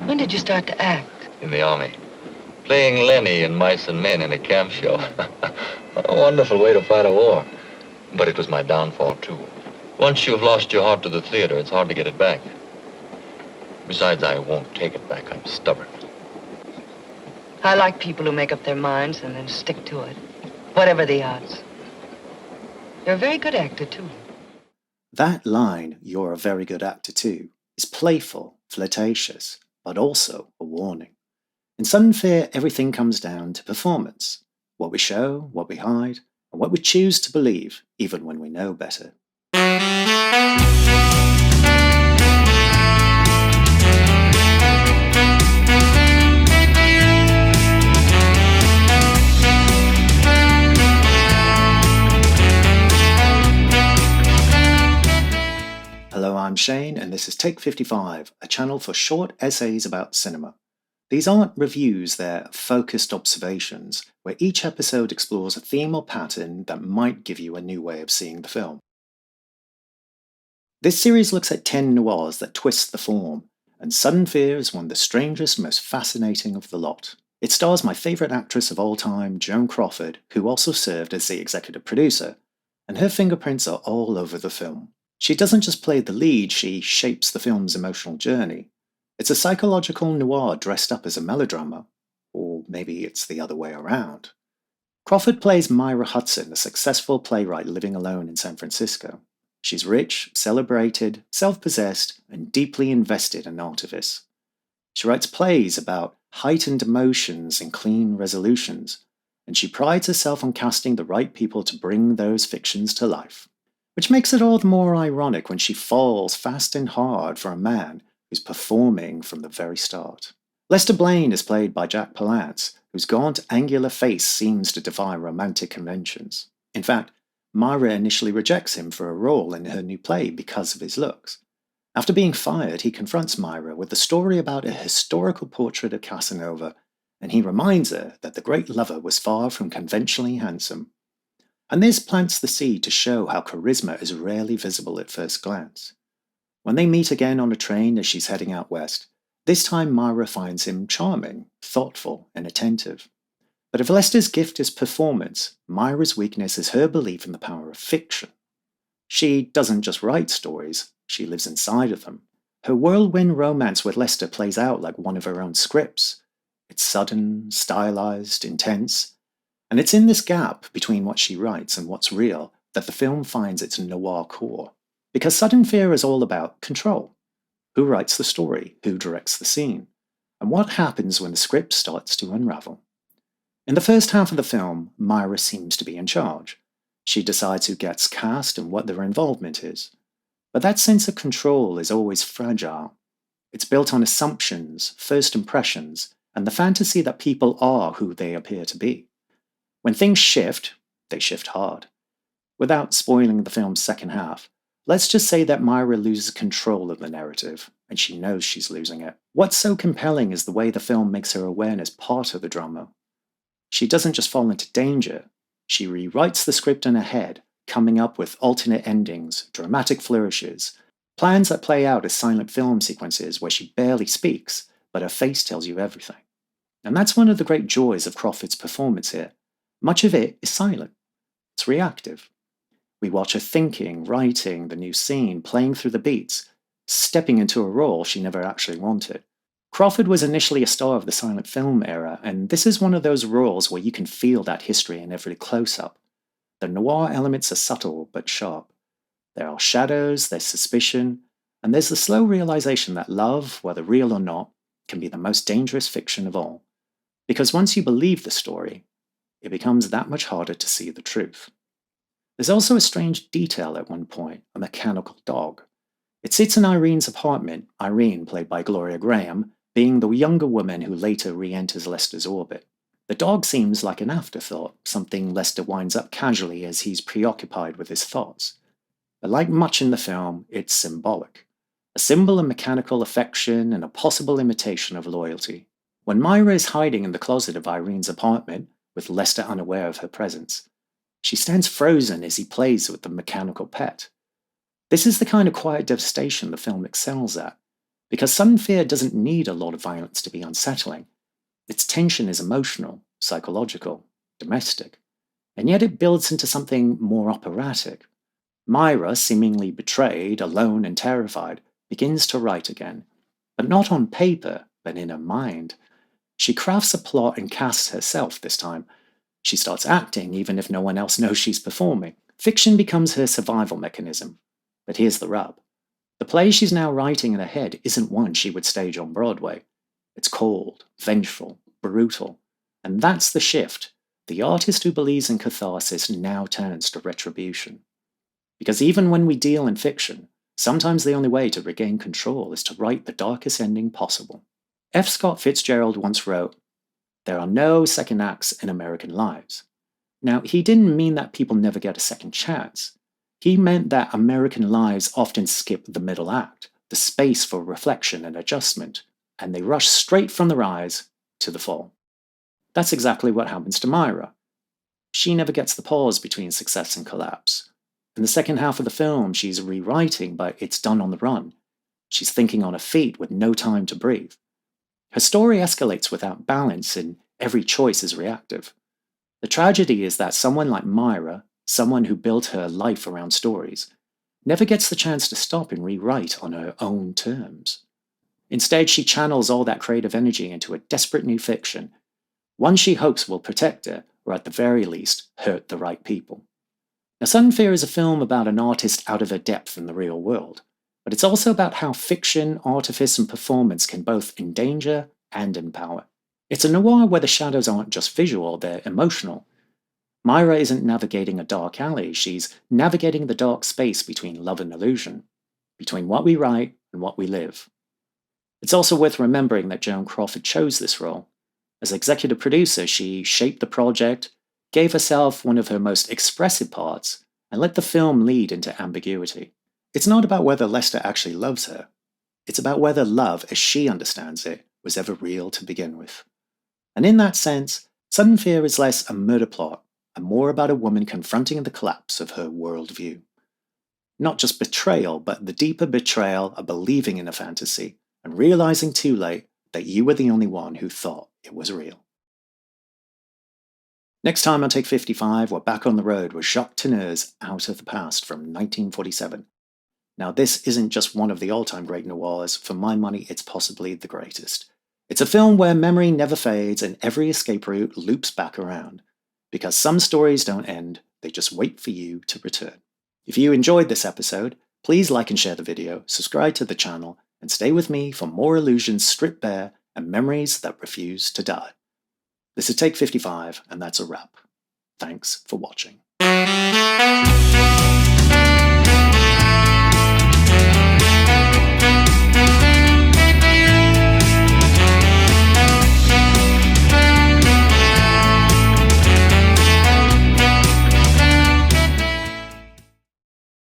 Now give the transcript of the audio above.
When did you start to act? In the army. Playing Lenny in Mice and Men in a camp show. A wonderful way to fight a war. But it was my downfall, too. Once you've lost your heart to the theater, it's hard to get it back. Besides, I won't take it back. I'm stubborn. I like people who make up their minds and then stick to it, whatever the odds. You're a very good actor, too. That line, "you're a very good actor too," is playful, flirtatious, but also a warning. In Sudden Fear, everything comes down to performance. What we show, what we hide, and what we choose to believe, even when we know better. Hello, I'm Shane, and this is Take 55, a channel for short essays about cinema. These aren't reviews, they're focused observations, where each episode explores a theme or pattern that might give you a new way of seeing the film. This series looks at 10 noirs that twist the form, and Sudden Fear is one of the strangest, most fascinating of the lot. It stars my favourite actress of all time, Joan Crawford, who also served as the executive producer, and her fingerprints are all over the film. She doesn't just play the lead, she shapes the film's emotional journey. It's a psychological noir dressed up as a melodrama. Or maybe it's the other way around. Crawford plays Myra Hudson, a successful playwright living alone in San Francisco. She's rich, celebrated, self-possessed, and deeply invested in artifice. She writes plays about heightened emotions and clean resolutions, and she prides herself on casting the right people to bring those fictions to life. Which makes it all the more ironic when she falls fast and hard for a man who's performing from the very start. Lester Blaine is played by Jack Palance, whose gaunt, angular face seems to defy romantic conventions. In fact, Myra initially rejects him for a role in her new play because of his looks. After being fired, he confronts Myra with a story about a historical portrait of Casanova, and he reminds her that the great lover was far from conventionally handsome. And this plants the seed to show how charisma is rarely visible at first glance. When they meet again on a train as she's heading out west, this time Myra finds him charming, thoughtful, and attentive. But if Lester's gift is performance, Myra's weakness is her belief in the power of fiction. She doesn't just write stories, she lives inside of them. Her whirlwind romance with Lester plays out like one of her own scripts. It's sudden, stylized, intense, and it's in this gap between what she writes and what's real that the film finds its noir core. Because Sudden Fear is all about control. Who writes the story? Who directs the scene? And what happens when the script starts to unravel? In the first half of the film, Myra seems to be in charge. She decides who gets cast and what their involvement is. But that sense of control is always fragile. It's built on assumptions, first impressions, and the fantasy that people are who they appear to be. When things shift, they shift hard. Without spoiling the film's second half, let's just say that Myra loses control of the narrative, and she knows she's losing it. What's so compelling is the way the film makes her awareness part of the drama. She doesn't just fall into danger, she rewrites the script in her head, coming up with alternate endings, dramatic flourishes, plans that play out as silent film sequences where she barely speaks, but her face tells you everything. And that's one of the great joys of Crawford's performance here. Much of it is silent. It's reactive. We watch her thinking, writing the new scene, playing through the beats, stepping into a role she never actually wanted. Crawford was initially a star of the silent film era, and this is one of those roles where you can feel that history in every close-up. The noir elements are subtle but sharp. There are shadows, there's suspicion, and there's the slow realization that love, whether real or not, can be the most dangerous fiction of all. Because once you believe the story, it becomes that much harder to see the truth. There's also a strange detail at one point, a mechanical dog. It sits in Irene's apartment, Irene, played by Gloria Grahame, being the younger woman who later re-enters Lester's orbit. The dog seems like an afterthought, something Lester winds up casually as he's preoccupied with his thoughts. But like much in the film, it's symbolic. A symbol of mechanical affection and a possible imitation of loyalty. When Myra is hiding in the closet of Irene's apartment, with Lester unaware of her presence, she stands frozen as he plays with the mechanical pet. This is the kind of quiet devastation the film excels at, Because sudden fear doesn't need a lot of violence to be unsettling. Its tension is emotional, psychological, domestic, and yet it builds into something more operatic. Myra, seemingly betrayed, alone and terrified, begins to write again, but not on paper, but in her mind. She crafts a plot and casts herself this time. She starts acting even if no one else knows she's performing. Fiction becomes her survival mechanism. But here's the rub. The play she's now writing in her head isn't one she would stage on Broadway. It's cold, vengeful, brutal. And that's the shift. The artist who believes in catharsis now turns to retribution. Because even when we deal in fiction, sometimes the only way to regain control is to write the darkest ending possible. F. Scott Fitzgerald once wrote, "There are no second acts in American lives." Now, he didn't mean that people never get a second chance. He meant that American lives often skip the middle act, the space for reflection and adjustment, and they rush straight from the rise to the fall. That's exactly what happens to Myra. She never gets the pause between success and collapse. In the second half of the film, she's rewriting, but it's done on the run. She's thinking on her feet with no time to breathe. Her story escalates without balance, and every choice is reactive. The tragedy is that someone like Myra, someone who built her life around stories, never gets the chance to stop and rewrite on her own terms. Instead, she channels all that creative energy into a desperate new fiction, one she hopes will protect her, or at the very least, hurt the right people. Now, Sudden Fear is a film about an artist out of her depth in the real world, but it's also about how fiction, artifice, and performance can both endanger and empower. It's a noir where the shadows aren't just visual, they're emotional. Myra isn't navigating a dark alley, she's navigating the dark space between love and illusion, between what we write and what we live. It's also worth remembering that Joan Crawford chose this role. As executive producer, she shaped the project, gave herself one of her most expressive parts, and let the film lead into ambiguity. It's not about whether Lester actually loves her. It's about whether love, as she understands it, was ever real to begin with. And in that sense, Sudden Fear is less a murder plot and more about a woman confronting the collapse of her worldview. Not just betrayal, but the deeper betrayal of believing in a fantasy and realizing too late that you were the only one who thought it was real. Next time on Take 55, we're back on the road with Jacques Teneu's Out of the Past from 1947. Now, this isn't just one of the all-time great noirs. For my money, it's possibly the greatest. It's a film where memory never fades and every escape route loops back around. Because some stories don't end, they just wait for you to return. If you enjoyed this episode, please like and share the video, subscribe to the channel, and stay with me for more illusions stripped bare and memories that refuse to die. This is Take 55, and that's a wrap. Thanks for watching.